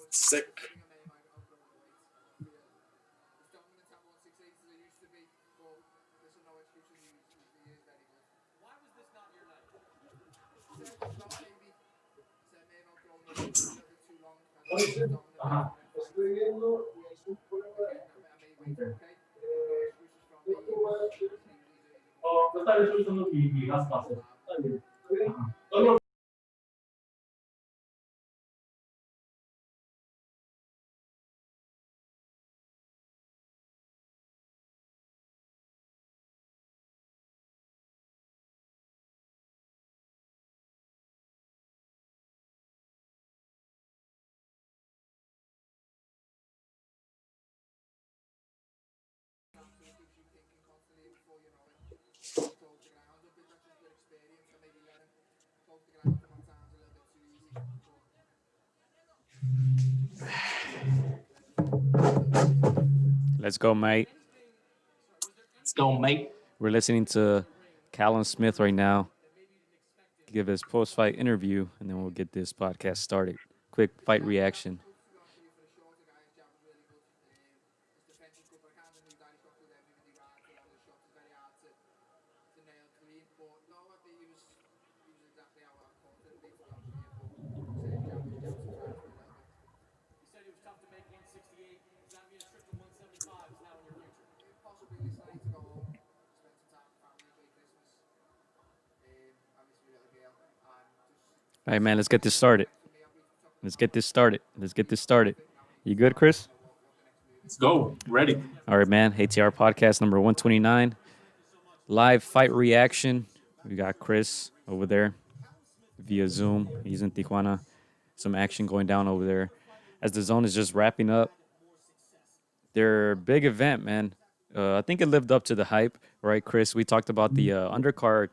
Sick. Ajá. Estoy viendo oh, pues tal vez estoy usando mi gas base. Está bien. Ajá. Solo Let's go, mate. let's go, mate. We're listening to Callum Smith right now. Give his post-fight interview, and then we'll get this podcast started. Quick fight reaction. All right, man, let's get this started. Let's get this started. Let's get this started. You good, Chris? Let's go. Ready. All right, man. AtR podcast number 129. Live fight reaction. We got Chris over there via Zoom. He's in Tijuana. Some action going down over there as the zone is just wrapping up. Their big event, man. I think it lived up to the hype, right, Chris? We talked about the undercard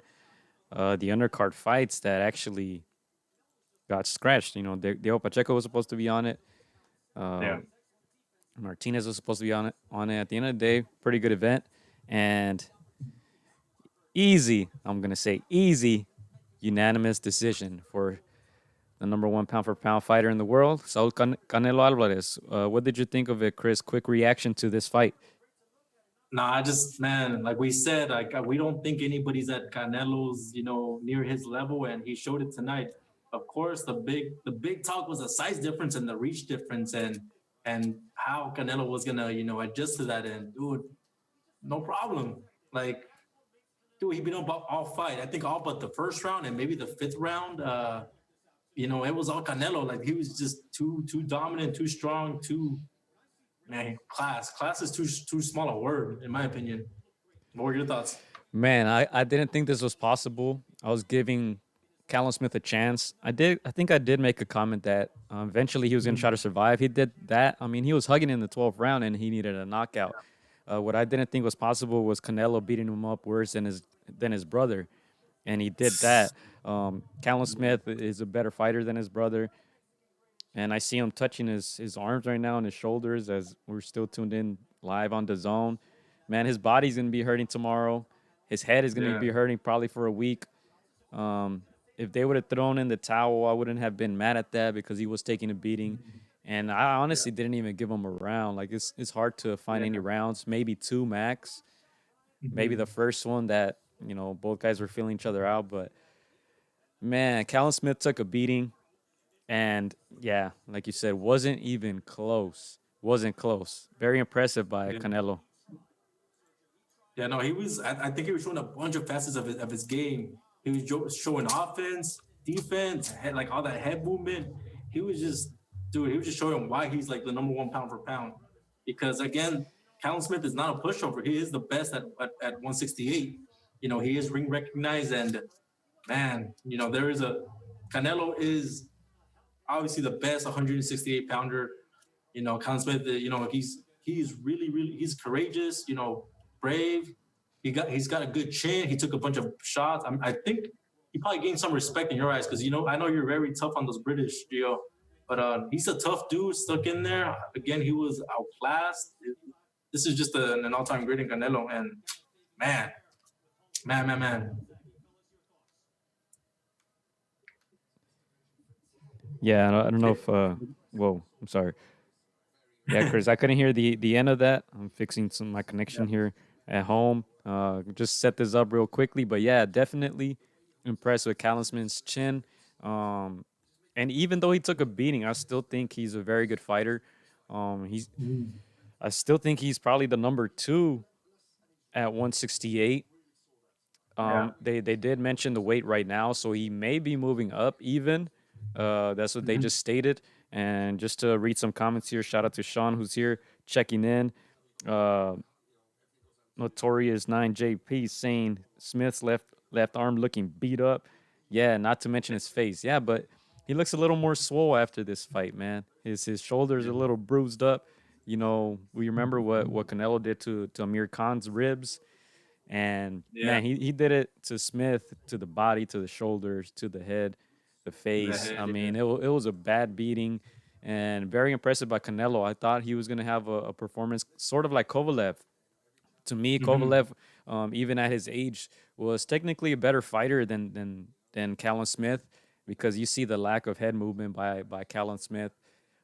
fights that actually got scratched. You know, Diego Pacheco was supposed to be on it. Yeah. Martinez was supposed to be on it. At the end of the day, pretty good event. And easy, I'm going to say easy, unanimous decision for the number one pound-for-pound fighter in the world, Saul Canelo Alvarez. What did you think of it, Chris? Quick reaction to this fight. Nah, I just, man, like we said, like we don't think anybody's at Canelo's, near his level, and he showed it tonight. Of course, the big talk was the size difference and the reach difference, and how Canelo was gonna, adjust to that. And dude, no problem. Like, dude, he beat him all fight. I think all but the first round and maybe the fifth round. It was all Canelo. Like he was just too dominant, too strong, man, class. Class is too small a word, in my opinion. What were your thoughts? Man, I didn't think this was possible. I was giving Callum Smith a chance. I think I did make a comment that eventually he was going to try to survive. He did that. I mean, he was hugging in the 12th round, and he needed a knockout. What I didn't think was possible was Canelo beating him up worse than his brother, and he did that. Callum Smith is a better fighter than his brother, and I see him touching his arms right now and his shoulders as we're still tuned in live on the zone. Man, his body's going to be hurting tomorrow. His head is going to be hurting probably for a week. If they would have thrown in the towel, I wouldn't have been mad at that because he was taking a beating. And I honestly didn't even give him a round. Like, it's hard to find any rounds, maybe two max. Maybe the first one that, both guys were feeling each other out. But, man, Callum Smith took a beating. And, yeah, like you said, wasn't even close. Wasn't close. Very impressive by Canelo. Yeah, no, he was. I think he was showing a bunch of facets of his game. He was showing offense, defense, like all that head movement. He was just showing why he's like the number one pound for pound. Because again, Callum Smith is not a pushover. He is the best at 168. He is ring recognized, and man, Canelo is obviously the best 168 pounder. Callum Smith, he's really he's courageous. Brave. He's got a good chin. He took a bunch of shots. I think he probably gained some respect in your eyes because I know you're very tough on those British, Gio. But he's a tough dude, stuck in there. Again, he was outclassed. This is just an all-time great in Canelo. And man. Yeah, I don't know Okay. if. Whoa, I'm sorry. Yeah, Chris, I couldn't hear the end of that. I'm fixing some my Yeah. connection here at home. Just set this up real quickly, but yeah, definitely impressed with Callum Smith's chin. Um, and even though he took a beating, I still think he's a very good fighter. He's Mhm. I still think he's probably the number two at 168. Yeah. They did mention the weight right now, so he may be moving up even. That's what they Mhm. just stated. And just to read some comments here, shout out to Sean who's here checking in. Uh, Notorious 9JP saying Smith's left arm looking beat up. Yeah, not to mention his face. Yeah, but he looks a little more swole after this fight, man. His shoulders Yeah. a little bruised up. You know, we remember what Canelo did to Amir Khan's ribs. And Yeah. man, he did it to Smith, to the body, to the shoulders, to the head, the The face. I head. Yeah. mean, it was a bad beating and very impressive by Canelo. I thought he was going to have a performance sort of like Kovalev. To me, Mhm. Kovalev, even at his age, was technically a better fighter than Callum Smith because you see the lack of head movement by Callum Smith.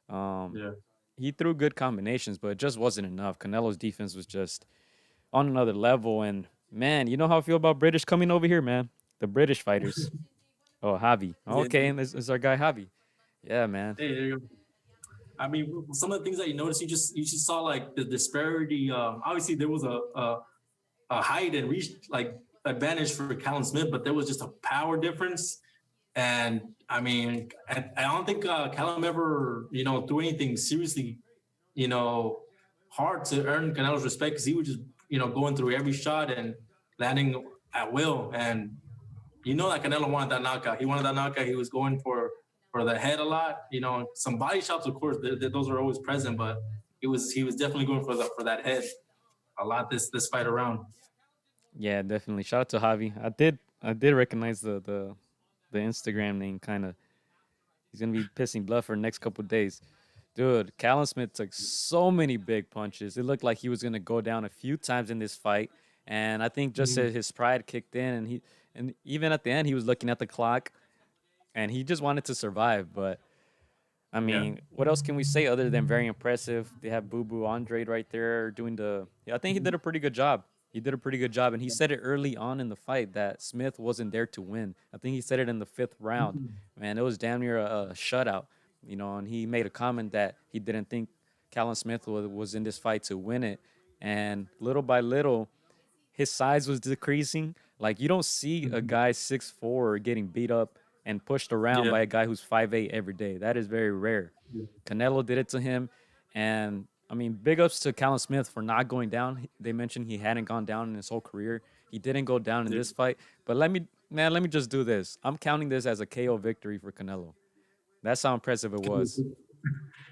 Um, Yeah. he threw good combinations, but it just wasn't enough. Canelo's defense was just on another level. And man, you know how I feel about British coming over here, man. The British fighters. Oh, Javi. Yeah. Okay, and this is our guy Javi. Yeah, man. Hey, there you go. I mean, some of the things that you noticed, you just saw like the disparity. Obviously, there was a height and reach like advantage for Callum Smith, but there was just a power difference. And I mean, I don't think Callum ever, threw anything seriously, you know, hard to earn Canelo's respect because he was just, going through every shot and landing at will. And that Canelo wanted that knockout. He wanted that knockout. He was going for the head a lot. Some body shots, of course, those are always present, but he was definitely going for that head a lot this fight around. Yeah, definitely. Shout out to Javi. I did recognize the Instagram name kind of. He's gonna be pissing blood for the next couple of days. Dude, Callum Smith took so many big punches. It looked like he was gonna go down a few times in this fight. And I think just Mhm. as his pride kicked in and even at the end he was looking at the clock and he just wanted to survive. But I Yeah. mean, what else can we say other than very impressive? They have Boo Boo Andre right there doing the. Yeah, I think he did a pretty good job. He did a pretty good job, and he said it early on in the fight that Smith wasn't there to win. I think he said it in the fifth round. Mhm. Man, it was damn near a shutout, And he made a comment that he didn't think Callum Smith was in this fight to win it, and little by little, his size was decreasing. Like you don't see a Mhm. guy 6'4" getting beat up and pushed around Yeah. by a guy who's 5'8" every day. That is very rare. Yeah. Canelo did it to him, and I mean, big ups to Callum Smith for not going down. They mentioned he hadn't gone down in his whole career. He didn't go down in Yeah. this fight, but let me just do this. I'm counting this as a KO victory for Canelo. That's how impressive it was.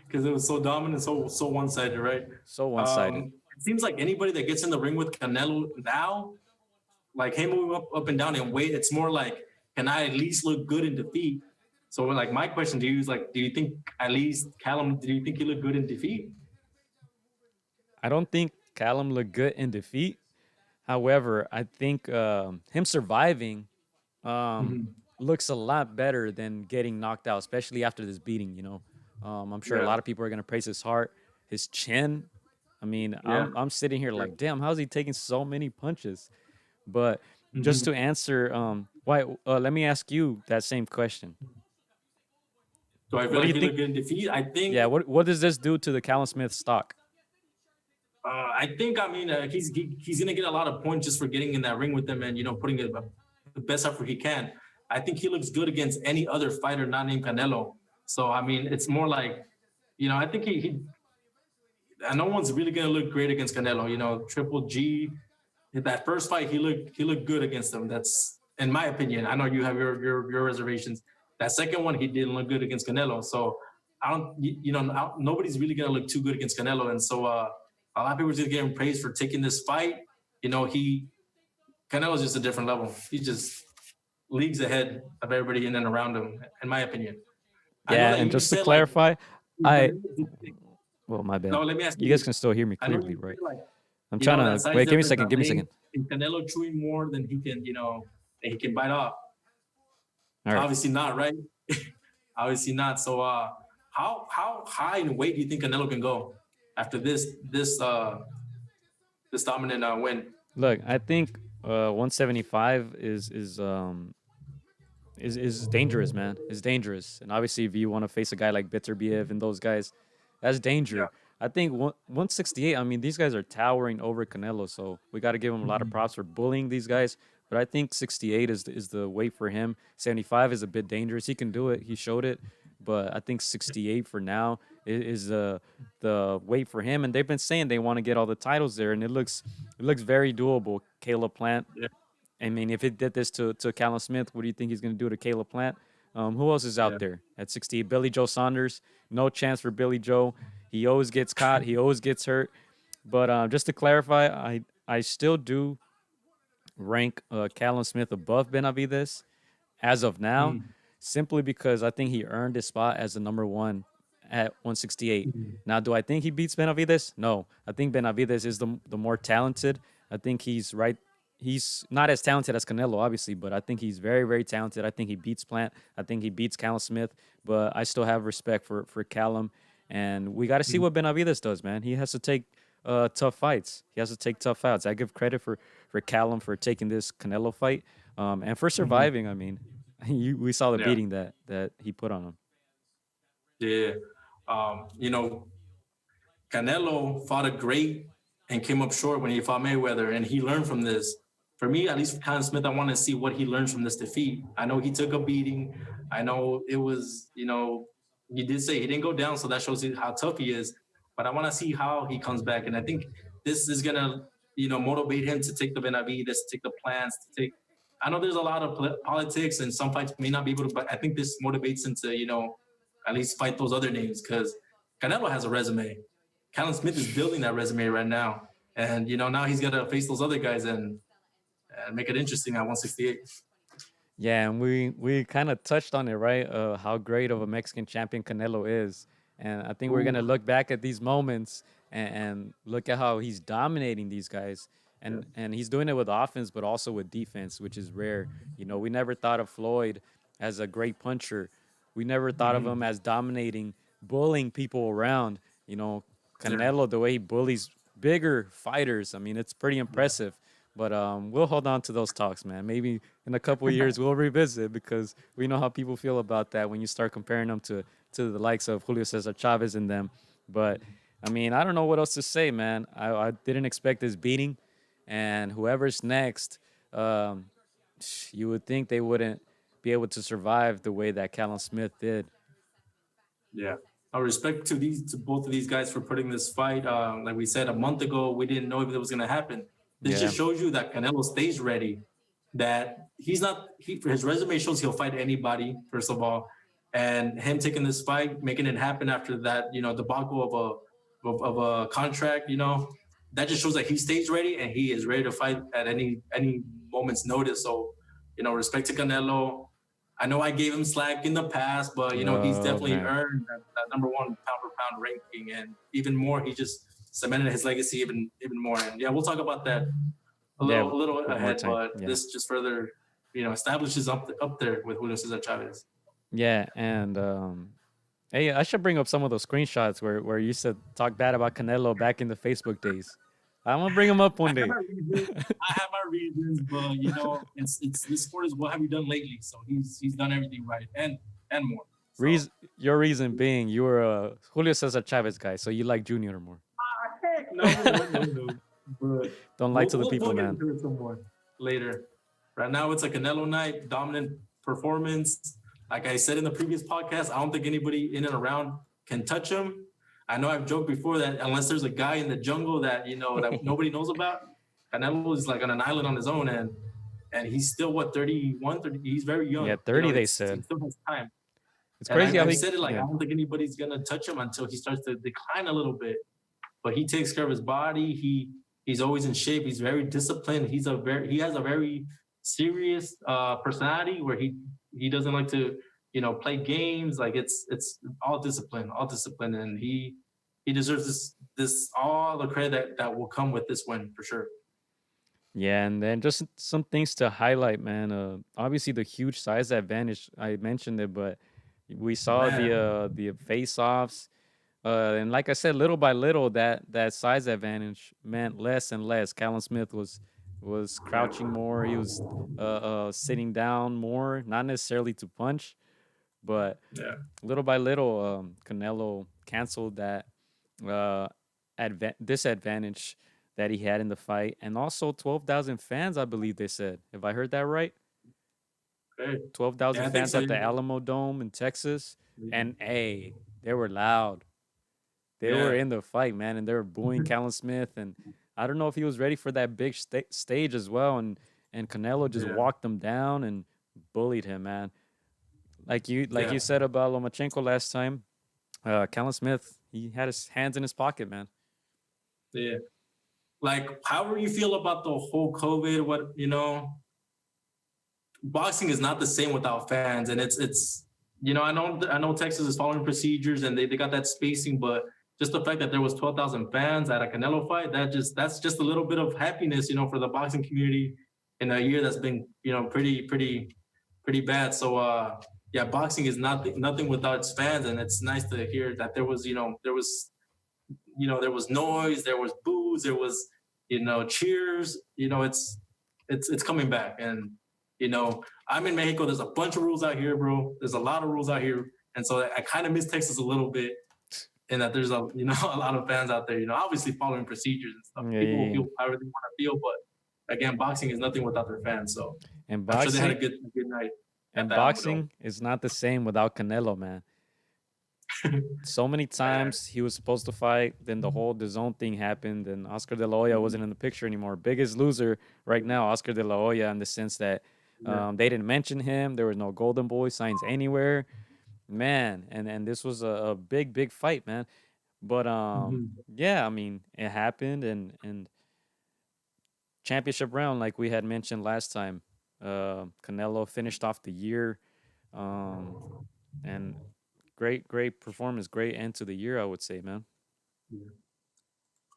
Because it was so dominant, so one sided, right? So one-sided. It seems like anybody that gets in the ring with Canelo now, like him moving up and down in weight, it's more like, can I at least look good in defeat? So, like, my question to you is like, do you think at least Callum? Do you think he looked good in defeat? I don't think Callum looked good in defeat. However, I think him surviving um, Mhm. looks a lot better than getting knocked out, especially after this beating. I'm sure a Yeah, lot of people are gonna praise his heart, his chin. I mean, yeah, I'm sitting here yeah. like, damn, how's he taking so many punches? But just Mhm. to answer, why? Let me ask you that same question. Do I feel What do like you he think? looked good in defeat? Yeah, what does this do to the Callum Smith stock? I mean, he's gonna get a lot of points just for getting in that ring with them and putting the best effort he can. I think he looks good against any other fighter not named Canelo. So I mean, it's more like, I think he no one's really gonna look great against Canelo. Triple G, that first fight he looked good against him. That's in my opinion. I know you have your reservations. That second one he didn't look good against Canelo. So I don't nobody's really gonna look too good against Canelo. And so a lot of people are just getting praised for taking this fight. He Canelo's just a different level. He's just leagues ahead of everybody in and around him, in my opinion. I know Yeah, that and you just to said like clarify, I well, my bad. no. Let me ask You you guys this. can still hear me I know clearly, you right? said like I'm trying that to size wait. Give me a difference, second. that Give me a second. length, and Canelo chewing more than he can, that he can bite off. All right. Obviously not, right? obviously not. So, how high in weight do you think Canelo can go after this dominant win? Look, I think 175 is dangerous, man. It's dangerous, and obviously, if you want to face a guy like Bitterbiev and those guys, that's Yeah. danger. I think 168. I mean, these guys are towering over Canelo, so we got to give him a lot of props for bullying these guys. But I think 68 is the weight for him. 75 is a bit dangerous. He can do it. He showed it, but I think 68 for now is the weight for him. And they've been saying they want to get all the titles there, and it looks very doable. Caleb Plant, Yeah. I mean, if it did this to Callum Smith, what do you think he's going to do to Caleb Plant? Who else is out Yeah. there at 68? Billy Joe Saunders. No chance for Billy Joe. He always gets caught. He always gets hurt. But just to clarify, I still do rank Callum Smith above Benavides as of now, Mm. simply because I think he earned his spot as the number one at 168. Now, do I think he beats Benavides? No. I think Benavides is the more talented. I think he's right. He's not as talented as Canelo, obviously, but I think he's very, very talented. I think he beats Plant. I think he beats Callum Smith, but I still have respect for Callum. And we got to see what Benavides does, man. He has to take tough fights. He has to take tough fights. I give credit for Callum for taking this Canelo fight, and for Mhm. surviving. I mean, we saw the Yeah. beating that he put on him. Yeah. You know, Canelo fought a great and came up short when he fought Mayweather, and he learned from this. For me, at least for Callum Smith, I want to see what he learns from this defeat. I know he took a beating. I know it was, you did say he didn't go down, so that shows you how tough he is. But I want to see how he comes back, and I think this is gonna, motivate him to take the Benavides, to take the plans, to take. I know there's a lot of politics, and some fights may not be able to, but I think this motivates him to, at least fight those other names because Canelo has a resume. Callum Smith is building that resume right now. And now he's got to face those other guys and make it interesting at 168. Yeah, and we kind of touched on it, right? How great of a Mexican champion Canelo is, and I think we're Ooh, gonna look back at these moments and look at how he's dominating these guys, yeah. and he's doing it with offense, but also with defense, which is rare. We never thought of Floyd as a great puncher. We never thought of him Mhm. as dominating, bullying people around. Yeah. Canelo, the way he bullies bigger fighters. I mean, it's pretty Yeah. impressive. But we'll hold on to those talks, man. Maybe in a couple of years we'll revisit because we know how people feel about that when you start comparing them to the likes of Julio Cesar Chavez and them. But I mean, I don't know what else to say, man. I didn't expect this beating, and whoever's next, um, you would think they wouldn't be able to survive the way that Callum Smith did. Yeah. Our respect to both of these guys for putting this fight. Like we said a month ago, we didn't know if it was going to happen. This Yeah, just shows you that Canelo stays ready. That he's not. His resume shows he'll fight anybody. First of all, and him taking this fight, making it happen after that, debacle of a contract. That just shows that he stays ready and he is ready to fight at any moment's notice. So, respect to Canelo. I know I gave him slack in the past, but he's oh definitely man. earned that number one pound for pound ranking, and even more, he just cemented his legacy even more. And yeah, we'll talk about that a Yeah, little with more ahead, time. but Yeah. this just further establishes up there with Julio Cesar Chavez. Yeah, and hey, I should bring up some of those screenshots where you used to talk bad about Canelo back in the Facebook days. I'm gonna bring them up I one have day. my reasons. I have my reasons, but it's this sport is what have you done lately? So he's done everything right and more. So Your reason being you were a Julio Cesar Chavez guy, so you like Junior more. heck no. But Don't lie to the people, we'll get man. into it some more later. Right now, it's a Canelo night, dominant performance. Like I said in the previous podcast, I don't think anybody in and around can touch him. I know I've joked before that unless there's a guy in the jungle that that nobody knows about, Canelo is like on an island on his own, and he's still what 31, 30. He's very Yeah, young. 30 they He said. still has time. It's And crazy how I've he said it like I yeah. don't think anybody's gonna touch him until he starts to decline a little bit. But he takes care of his body. He's always in shape. He's very disciplined. He has a very serious personality where he doesn't like to play games. Like it's all discipline, and he deserves this all the credit that will come with this win for sure. Yeah, and then just some things to highlight, man. Obviously the huge size advantage. I mentioned it, but We saw Man, the face-offs, and like I said, little by little, that size advantage meant less and less. Callum Smith was crouching more. He was sitting down more, not necessarily to punch, but yeah, little by little, Canelo canceled that uh, disadvantage that he had in the fight, and also 12,000 fans, I believe they said. If I heard that right, okay. 12,000 Yeah, I think fans so. at Yeah, the Alamo Dome in Texas, and hey, they were loud. They were yeah, in the fight, man, and they were booing Callum Smith, and I don't know if he was ready for that big stage as well, and Canelo just yeah, walked him down and bullied him, man. Like yeah, you said about Lomachenko last time, Callum Smith, he had his hands in his pocket, man. yeah. Like, however you feel about the whole COVID, boxing is not the same without fans, and it's I know Texas is following procedures and they got that spacing, but just the fact that there was 12,000 fans at a Canelo fight, that's just a little bit of happiness, for the boxing community in a year that's been pretty bad. So yeah, boxing is nothing without its fans, and it's nice to hear that there was noise, there was boos, there was cheers. It's coming back, and I'm in Mexico. There's a bunch of rules out here, bro. There's a lot of rules out here, and so I kind of miss Texas a little bit, in that there's a a lot of fans out there. Obviously following procedures and stuff. Yeah, People will yeah, yeah. feel however they want to feel, but again, boxing is nothing without their fans. So And I'm sure they had a boxing good night at and the Alamo Dome. boxing is not the same without Canelo, man. So many Man, times he was supposed to fight, then the whole DAZN thing happened, and Oscar De La Hoya wasn't in the picture anymore. Biggest loser right now, Oscar De La Hoya, in the sense that yeah, they didn't mention him. There was no Golden Boy signs anywhere, man. And this was a big fight, man. But mhm, yeah, I mean, it happened, and championship round, like we had mentioned last time, Canelo finished off the year, um, and great performance, great end to the year, I would say, man. yeah.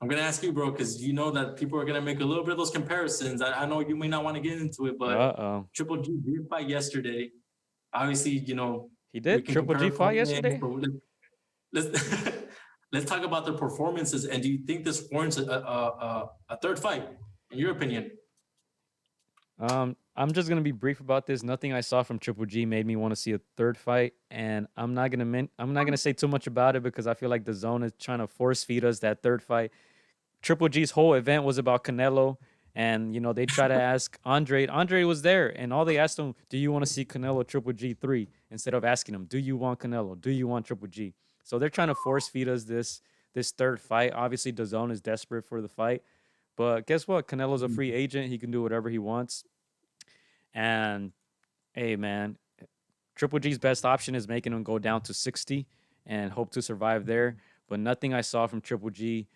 I'm gonna ask you, bro, because you know that people are gonna make a little bit of those comparisons. I know you may not want to get into it, but Uh-oh. Triple G did fight yesterday. Obviously, He we did can Triple compare G fight opponents, yesterday. but let's let's talk about their performances. And do you think this warrants a third fight, in your opinion? I'm just gonna be brief about this. Nothing I saw from Triple G made me want to see a third fight, and I'm not gonna say too much about it because I feel like the zone is trying to force feed us that third fight. Triple G's whole event was about Canelo, and they try to ask Andre. Andre was there, and all they asked him, "Do you want to see Canelo Triple G 3?" Instead of asking him, "Do you want Canelo? Do you want Triple G?" So they're trying to force feed us this third fight. Obviously, DAZN is desperate for the fight, but guess what? Canelo's a free agent. He can do whatever he wants. And hey, man, Triple G's best option is making him go down to 60 and hope to survive there. But nothing I saw from Triple G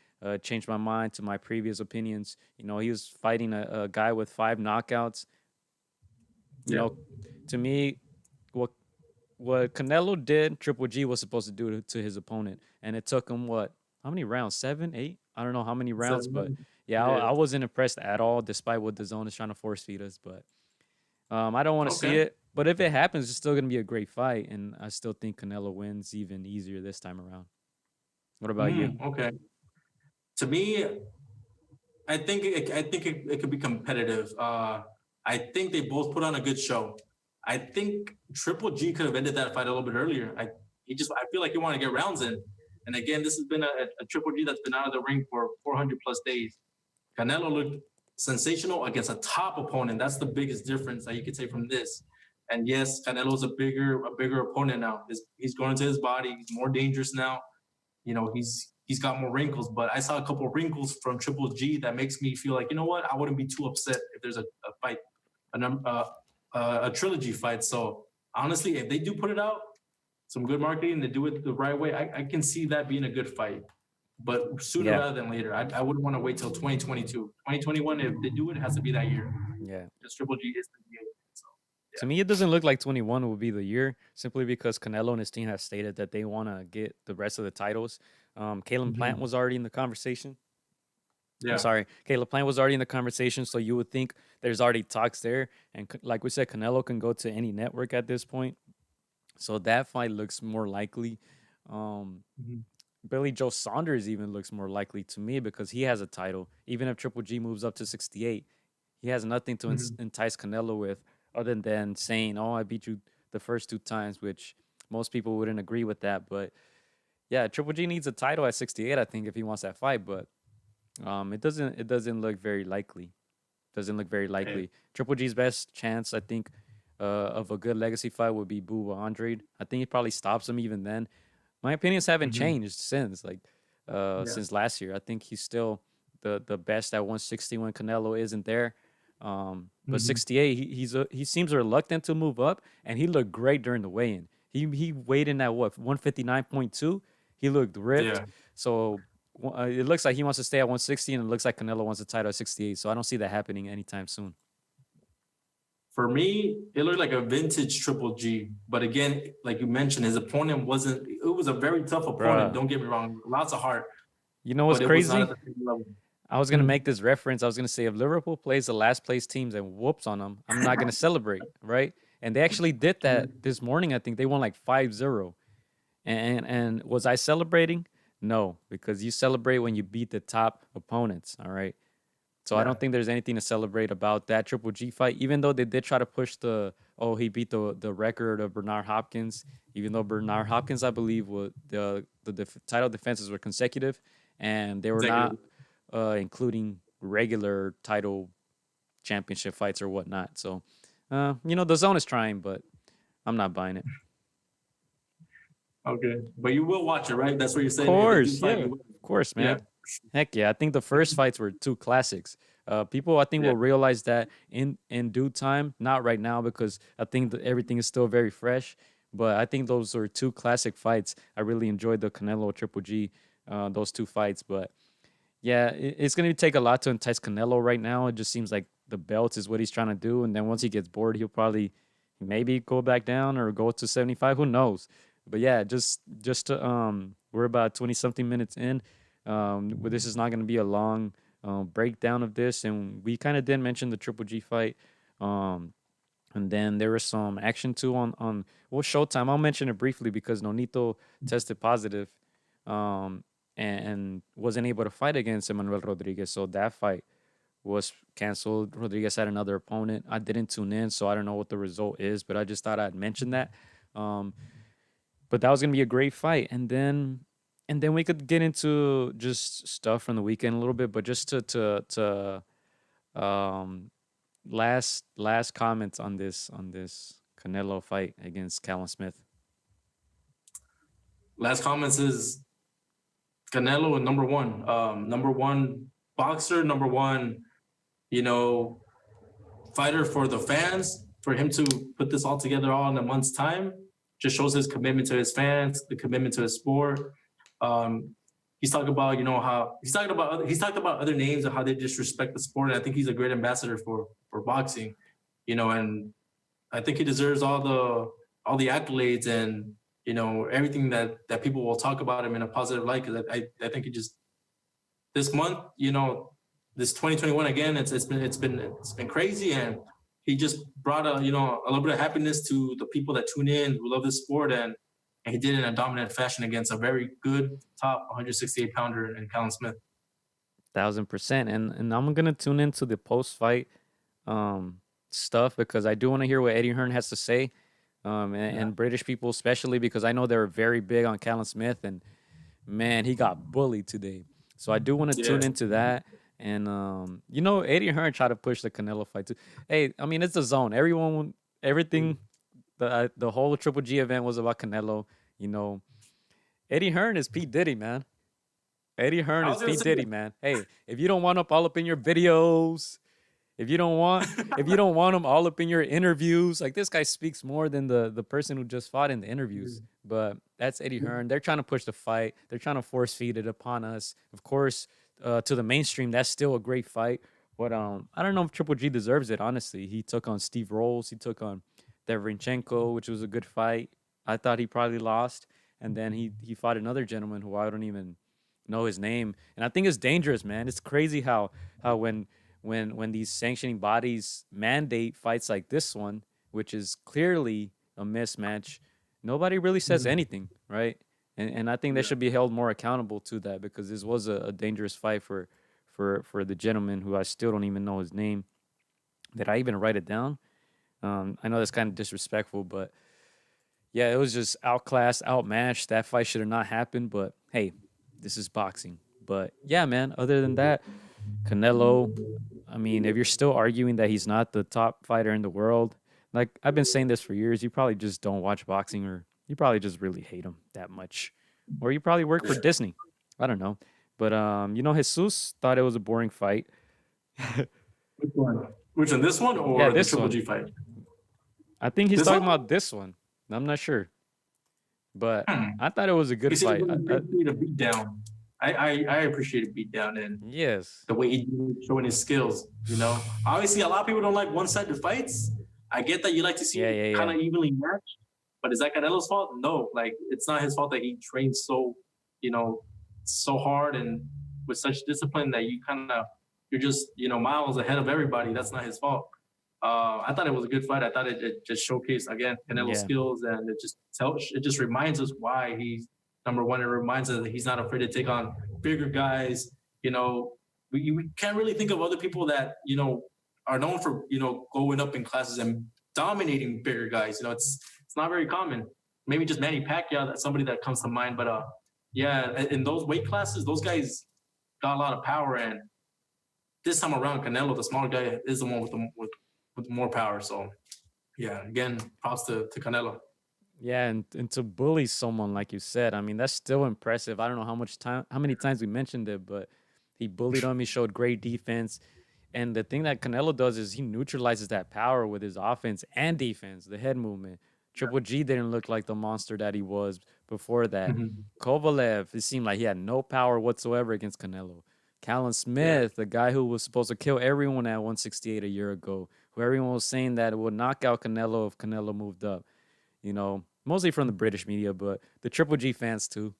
changed my mind to my previous opinions. He was fighting a guy with 5 knockouts. You Yeah, know, to me, what what Canelo did, Triple G was supposed to do to his opponent, and it took him what? How many rounds? 7, 8? I don't know how many so, rounds, but yeah, yeah, I wasn't impressed at all, despite what the zone is trying to force feed us. But I don't want to see okay. it, but if it happens, it's still gonna be a great fight, and I still think Canelo wins even easier this time around. What about you? Okay. To me, I think it could be competitive. I think they both put on a good show. I think Triple G could have ended that fight a little bit earlier. I feel like he wanted to get rounds in. And again, this has been a Triple G that's been out of the ring for 400 plus days. Canelo looked sensational against a top opponent. That's the biggest difference that you could say from this. And yes, Canelo's a bigger opponent now. He's going into his body. He's more dangerous now. He's got more wrinkles, but I saw a couple of wrinkles from Triple G that makes me feel like, you know what, I wouldn't be too upset if there's a fight, a trilogy fight. So honestly, if they do put it out, some good marketing, they do it the right way, I can see that being a good fight. But sooner Yeah, rather than later, I wouldn't want to wait till 2022, 2021. If they do it, it has to be that year. yeah. Because Triple G is the year. So To me, it doesn't look like 21 will be the year, simply because Canelo and his team have stated that they want to get the rest of the titles. Caleb yeah, Plant was already in the conversation. I'm yeah, sorry, Caleb Plant was already in the conversation, so you would think there's already talks there. And like we said, Canelo can go to any network at this point. So that fight looks more likely. Um, Mhm. Billy Joe Saunders even looks more likely to me because he has a title. Even if Triple G moves up to 68, he has nothing to Mhm. entice Canelo with other than saying, "Oh, I beat you the first two times," which most people wouldn't agree with that. But yeah, Triple G needs a title at 68, I think, if he wants that fight. But it doesn't look very likely. Doesn't look very Hey. likely. Triple G's best chance, I think, of a good legacy fight would be Boo Andre. I think he probably stops him even then. My opinions haven't Mhm. changed Yeah. since last year. I think he's still the best at 160 when Canelo isn't there. But Mhm. 68, he seems reluctant to move up, and he looked great during the weigh-in. He weighed in at what 159.2. He looked ripped. Yeah. So it looks like he wants to stay at 160, and it looks like Canelo wants a title at 68. So I don't see that happening anytime soon. For me, it looked like a vintage Triple G. But again, like you mentioned, his opponent wasn't. It was a very tough opponent. Bruh, Don't get me wrong, lots of heart, you know what's but it was not at crazy? the same level. I was gonna make this reference. I was gonna say if Liverpool plays the last place teams and whoops on them, I'm not gonna celebrate, right? And they actually did that this morning. I think they won like 5-0. And was I celebrating? No, because you celebrate when you beat the top opponents. All right. So I Yeah, don't think there's anything to celebrate about that Triple G fight, even though they did try to push he beat the record of Bernard Hopkins, even though Bernard Hopkins, I believe, was title defenses were consecutive, and they were exactly. not including regular title championship fights or whatnot. So, the zone is trying, but I'm not buying it. Okay, but you will watch it, right? That's what you're Of saying. If they do course, fight, yeah, you of will. course, Yeah. man. Heck yeah, I think the first fights were two classics. People, I think, Yeah. will realize that in due time. Not right now because I think that everything is still very fresh. But I think those were two classic fights. I really enjoyed the Canelo Triple G, those two fights. But yeah, it's going to take a lot to entice Canelo right now. It just seems like the belt is what he's trying to do, and then once he gets bored, he'll probably maybe go back down or go to 75. Who knows? But yeah, just to we're about 20 something minutes in. But this is not going to be a long breakdown of this, and we kind of did mention the Triple G fight. Um, and then there was some action too on Showtime. I'll mention it briefly because Nonito tested positive, um, and wasn't able to fight against Emmanuel Rodriguez. So that fight was canceled. Rodriguez had another opponent. I didn't tune in, so I don't know what the result is, but I just thought I'd mention that. Um, but that was gonna be a great fight, and then we could get into just stuff from the weekend a little bit, but just to last comments on this Canelo fight against Callum Smith. Last comments is Canelo number one. Number one boxer, number one, you know, fighter for the fans. For him to put this all together all in a month's time just shows his commitment to his fans, the commitment to his sport. Um, he's talking about, how he's talked about other names and how they disrespect the sport. And I think he's a great ambassador for boxing, and I think he deserves all the accolades and everything that people will talk about him in a positive light. Because I think he just this month, this 2021 again, it's been crazy, and he just brought a little bit of happiness to the people that tune in who love this sport, and he did it in a dominant fashion against a very good top 168 pounder in Callum Smith. 1,000%. And I'm gonna tune into the post fight um stuff because I do want to hear what Eddie Hearn has to say. Yeah, And British people especially because I know they're very big on Callum Smith, and man, he got bullied today. So I do want to yeah, tune into that. And Eddie Hearn tried to push the Canelo fight too. Hey, I mean it's a zone. Everything, the whole Triple G event was about Canelo. You know, Eddie Hearn is P Diddy, man. Eddie Hearn I is was gonna P say Diddy, man. Hey, if you don't want up all up in your videos, if you don't want if you don't want him all up in your interviews, like this guy speaks more than the person who just fought in the interviews. But that's Eddie Hearn. They're trying to push the fight. They're trying to force feed it upon us. Of course, to the mainstream, that's still a great fight. But I don't know if Triple G deserves it. Honestly, he took on Steve Rolls. He took on Derevyanchenko, which was a good fight. I thought he probably lost, and then he fought another gentleman who I don't even know his name. And I think it's dangerous, man. It's crazy how when these sanctioning bodies mandate fights like this one, which is clearly a mismatch. nobody really says Mhm. anything, right? And I think they Yeah. should be held more accountable to that because this was a dangerous fight for the gentleman who I still don't even know his name. Did I even write it down? I know that's kind of disrespectful, but yeah, it was just outclassed, outmatched. That fight should have not happened, but hey, this is boxing. But yeah, man, other than that, Canelo, I mean, if you're still arguing that he's not the top fighter in the world, like I've been saying this for years, you probably just don't watch boxing or you probably just really hate him that much. Or you probably work for Disney. I don't know. But Jesus thought it was a boring fight. Which one? Which one? This one Yeah, or the this Triple one. G fight? I think he's This talking one? about this one. I'm not sure. But Hmm. I thought it was a He good said it fight. was a beat down. I appreciate a beat down and Yes. the way he's showing his skills. Obviously, a lot of people don't like one-sided fights. I get that you like to see Yeah, it yeah, kind yeah. of evenly matched, but is that Canelo's fault? No, like it's not his fault that he trains you know, so hard and with such discipline that you're just miles ahead of everybody. That's not his fault. I thought it was a good fight. I thought it just showcased again Canelo's Yeah. skills, and it just reminds us why he's number one. It reminds us that he's not afraid to take on bigger guys. You know, we can't really think of other people that are known for going up in classes and dominating bigger guys. It's not very common. Maybe just Manny Pacquiao, that's somebody that comes to mind. But yeah, in those weight classes, those guys got a lot of power, and this time around, Canelo, the smaller guy, is the one with more power. So yeah, again, props to Canelo. Yeah, and to bully someone like you said, I mean that's still impressive. I don't know how many times we mentioned it, but he bullied him. He showed great defense, and the thing that Canelo does is he neutralizes that power with his offense and defense, the head movement. Triple G didn't look like the monster that he was before that. Mhm. Kovalev, it seemed like he had no power whatsoever against Canelo. Callum Yeah. Smith, the guy who was supposed to kill everyone at 168 a year ago, who everyone was saying that would knock out Canelo if Canelo moved up. Mostly from the British media, but the Triple G fans too.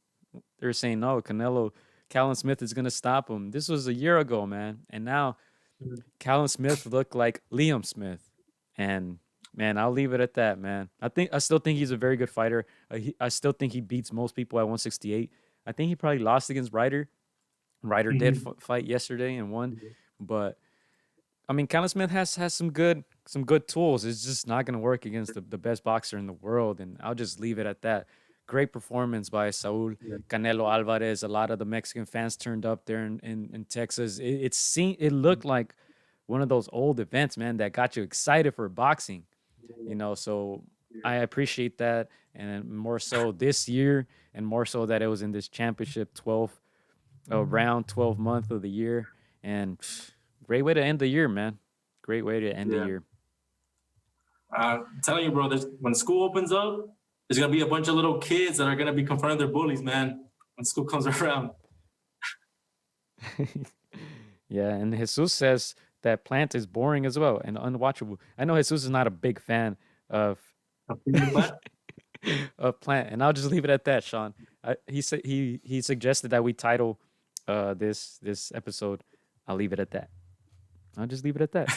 They're saying, no, Callum Smith is going to stop him. This was a year ago, man. And now Mhm. Callum Smith looked like Liam Smith. And man, I'll leave it at that, man. I still think he's a very good fighter. I still think he beats most people at 168. I think he probably lost against Ryder. Ryder did Mhm. fight yesterday and won, but I mean, Callum Smith has some good tools. It's just not going to work against the best boxer in the world, and I'll just leave it at that. Great performance by Saul, Yeah. Canelo Alvarez. A lot of the Mexican fans turned up there in Texas. It looked like one of those old events, man, that got you excited for boxing. So I appreciate that, and more so this year, and more so that it was in this championship 12 round 12 month of the year, and great way to end the year, man. Great way to end the Yeah. year. I'm telling you, bro. When school opens up, there's gonna be a bunch of little kids that are gonna be confronting their bullies, man. When school comes around. Yeah, and Jesus says that Plant is boring as well and unwatchable. I know Jesus is not a big fan of of Plant, and I'll just leave it at that, Sean. He said he suggested that we title this episode. I'll leave it at that. I'll just leave it at that.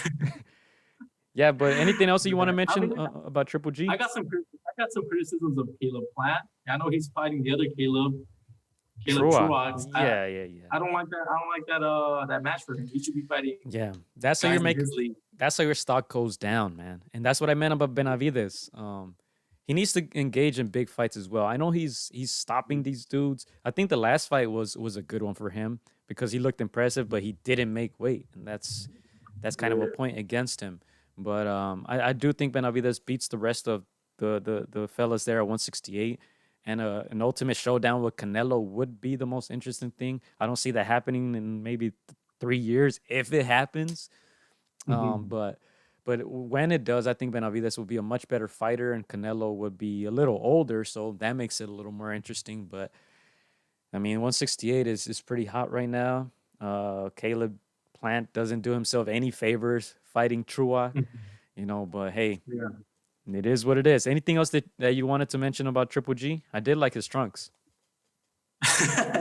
Yeah, but anything else that you want to I mention mean, about Triple G? I got some criticisms of Caleb Plant. I know he's fighting the other Caleb Trua. Truax. Yeah, yeah, yeah. I don't like that. I don't like that match for him. He should be fighting Yeah, that's how you're guys in making. his league. That's how your stock goes down, man. And that's what I meant about Benavides. He needs to engage in big fights as well. I know he's stopping these dudes. I think the last fight was a good one for him because he looked impressive, but he didn't make weight, and that's kind of a point against him. But I do think Benavides beats the rest of the fellas there at 168. And an ultimate showdown with Canelo would be the most interesting thing. I don't see that happening in maybe 3 years if it happens. Mhm. But when it does, I think Benavides will be a much better fighter, and Canelo would be a little older, so that makes it a little more interesting. But I mean, 168 is pretty hot right now. Caleb Plant doesn't do himself any favors fighting Trua, But hey, Yeah. it is what it is. Anything else that you wanted to mention about Triple G? I did like his trunks.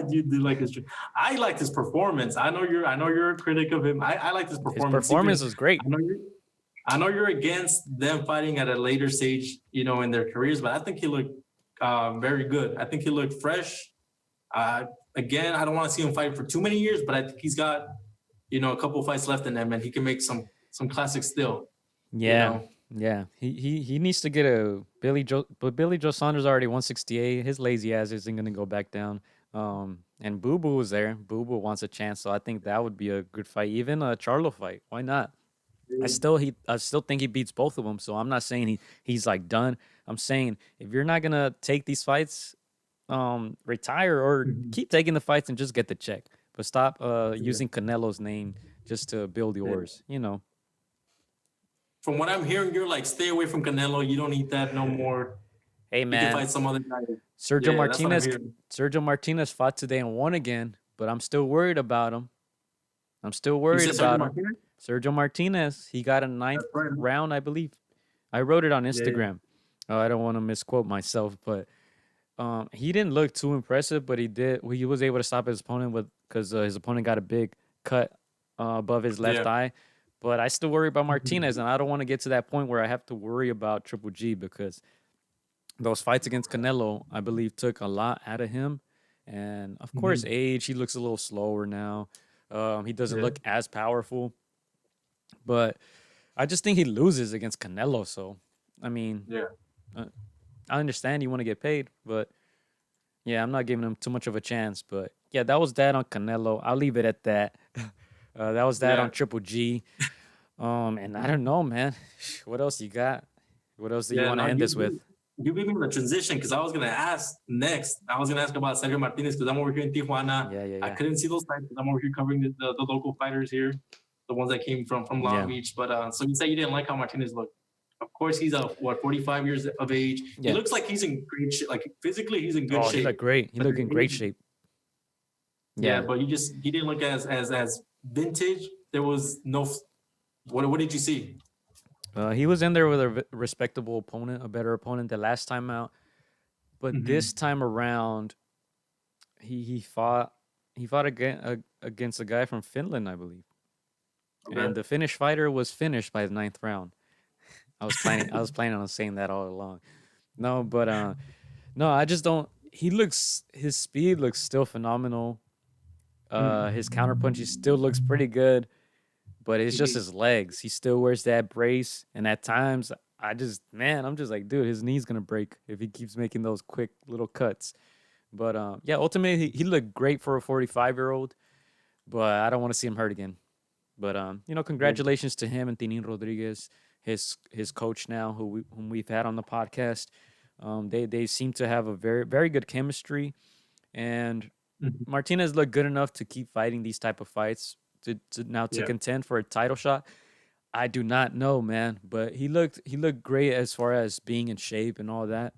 You do like his. I like his performance. I know you're a critic of him. I like his His performance. performance was great. I know you're against them fighting at a later stage, in their careers, but I think he looked very good. I think he looked fresh. Again, I don't want to see him fight for too many years, but I think he's got, a couple fights left in him, and he can make some classics still. Yeah, yeah. He needs to get a Billy Joe, but Billy Joe Saunders already 168. His lazy ass isn't gonna go back down. And Boo Boo was there. Boo Boo wants a chance, so I think that would be a good fight. Even a Charlo fight, why not? I still think he beats both of them. So I'm not saying he's like done. I'm saying if you're not gonna take these fights, retire or keep taking the fights and just get the check. But stop using Canelo's name just to build yours. From what I'm hearing, you're like, stay away from Canelo. You don't need that no more. Hey You can man, fight some other guy. Sergio Yeah, that's what I'm Martinez. hearing. Sergio Martinez fought today and won again, but I'm still worried about him. I'm still You worried said Sergio about him. Martinez? Sergio Martinez. He got a ninth That's right. round, I believe. I wrote it on Yeah, yeah. Instagram. I don't want to misquote myself, but he didn't look too impressive, but he did. He was able to stop his opponent because his opponent got a big cut above his left Yeah. eye. But I still worry about Mhm. Martinez, and I don't want to get to that point where I have to worry about Triple G because those fights against Canelo, I believe, took a lot out of him. And of course, Mhm. age, he looks a little slower now. He doesn't Yeah. look as powerful, but I just think he loses against Canelo. So, I mean, Yeah. uh, I understand you want to get paid, but yeah, I'm not giving him too much of a chance. But yeah, that was that on Canelo. I'll leave it at that. That was that Yeah. on Triple G. And I don't know, man. What else you got? What else do you Yeah. want to No, end this with? you beat me in the transition because I was gonna ask next. I was gonna ask about Sergio Martinez because I'm over here in Tijuana. Yeah, yeah, I yeah. couldn't see those fights because I'm over here covering the local fighters here, the ones that came from Long Yeah. Beach. But so you say you didn't like how Martinez looked. Of course, he's 45 years of age. Yeah. He looks like he's in great shape. Like physically, he's in good Oh, shape. he looked great. He But looked the in great age- shape. Yeah, Yeah. but he didn't look as vintage. There was no. What did you see? He was in there with a respectable opponent, a better opponent the last time out. But Mhm. this time around, he fought against a guy from Finland, I believe. Okay. And the Finnish fighter was finished by the 9th round. I was planning on saying that all along. No, but no, I just don't. His speed looks still phenomenal. His counterpunch still looks pretty good, but it's just his legs. He still wears that brace, and at times I'm just like, dude, his knee's gonna break if he keeps making those quick little cuts. But yeah, ultimately he looked great for a 45-year-old, but I don't want to see him hurt again. But congratulations to him and Tinin Rodriguez, his coach now, whom we've had on the podcast. They seem to have a very very good chemistry, and Mhm. Martinez looked good enough to keep fighting these type of fights to Yeah. contend for a title shot. I do not know, man, but he looked great as far as being in shape and all that.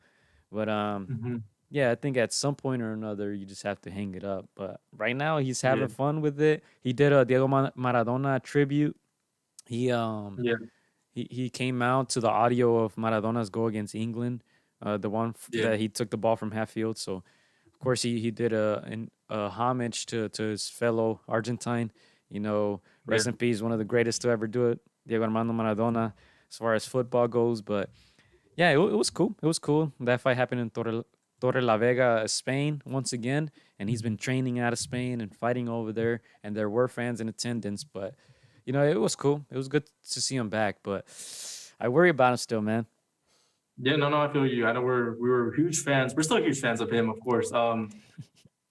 But Mhm. yeah, I think at some point or another you just have to hang it up. But right now he's having Yeah. fun with it. He did a Diego Maradona tribute. He Yeah. he came out to the audio of Maradona's goal against England, the one Yeah. that he took the ball from half field. So of course he did a homage to his fellow Argentine. Rest in peace, one of the greatest to ever do it, Diego Armando Maradona, as far as football goes. But yeah, it was cool. It was cool. That fight happened in Torre la Vega, Spain, once again, and he's been training out of Spain and fighting over there. And there were fans in attendance, but it was cool. It was good to see him back, but I worry about him still, man. Yeah, no, I feel you. I know we were huge fans. We're still huge fans of him, of course.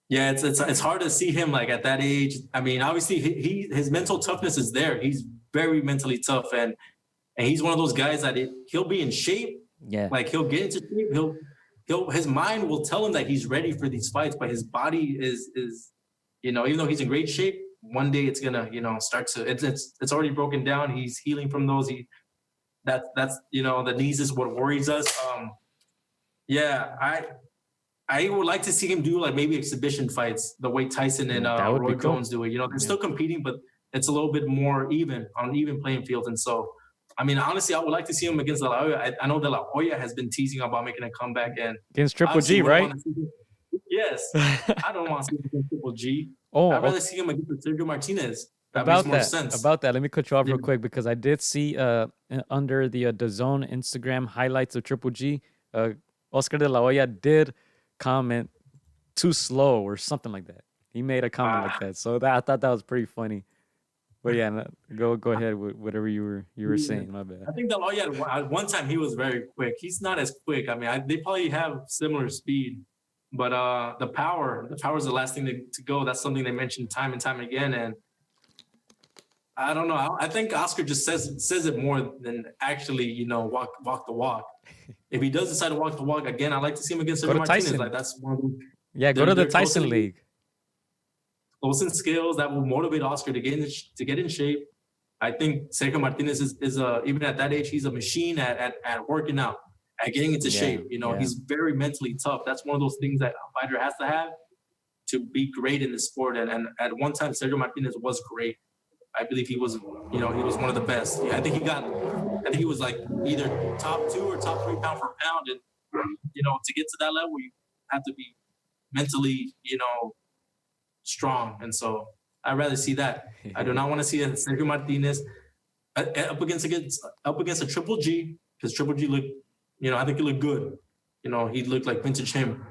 Yeah, it's hard to see him like at that age. I mean, obviously his mental toughness is there. He's very mentally tough, and he's one of those guys that he'll be in shape. Yeah. Like he'll get into shape. His mind will tell him that he's ready for these fights, but his body is even though he's in great shape, one day it's gonna start to it's already broken down. He's healing from those. That's the knees is what worries us. Yeah, I would like to see him do like maybe exhibition fights the way Tyson and That would be Roy cool. Jones do it. They're still competing, but it's a little bit more even on even playing field. And so, I mean, honestly, I would like to see him against De La Hoya. I know De La Hoya has been teasing about making a comeback and Against Triple obviously G, wouldn't right? wanna see him- Yes, I don't want to see him against Triple G. I'd Oh, rather see him against Sergio Martinez. That about makes more that. sense. About that, let me cut you off real Yeah. quick because I did see under the DAZN Instagram highlights of Triple G. Oscar de la Hoya did comment too slow or something like that. He made a comment like Uh, that. So I thought that was pretty funny. But yeah, no, go ahead with whatever you were yeah. saying. My bad. I think that Loya at one time he was very quick. He's not as quick. I mean, they probably have similar speed, but the power is the last thing to go. That's something they mentioned time and time again. And I don't know. I think Oscar just says it more than actually, walk the walk. If he does decide to walk the walk again, I'd like to see him against Go Sergio to Martinez. Tyson. Like that's one of them. Yeah, go to the They're Tyson League. close in skills that will motivate Oscar to get in shape. I think Sergio Martinez is even at that age, he's a machine at working out, at getting into Yeah, shape. yeah. He's very mentally tough. That's one of those things that a fighter has to have to be great in the sport. And at one time, Sergio Martinez was great. I believe he was one of the best. Yeah, I think he was like either top 2 or top 3 pound for pound. And, to get to that level, you have to be mentally, strong. And so I'd rather see that. I do not want to see a Sergio Martinez up against a Triple G, because Triple G looked, I think he looked good. He looked like vintage him.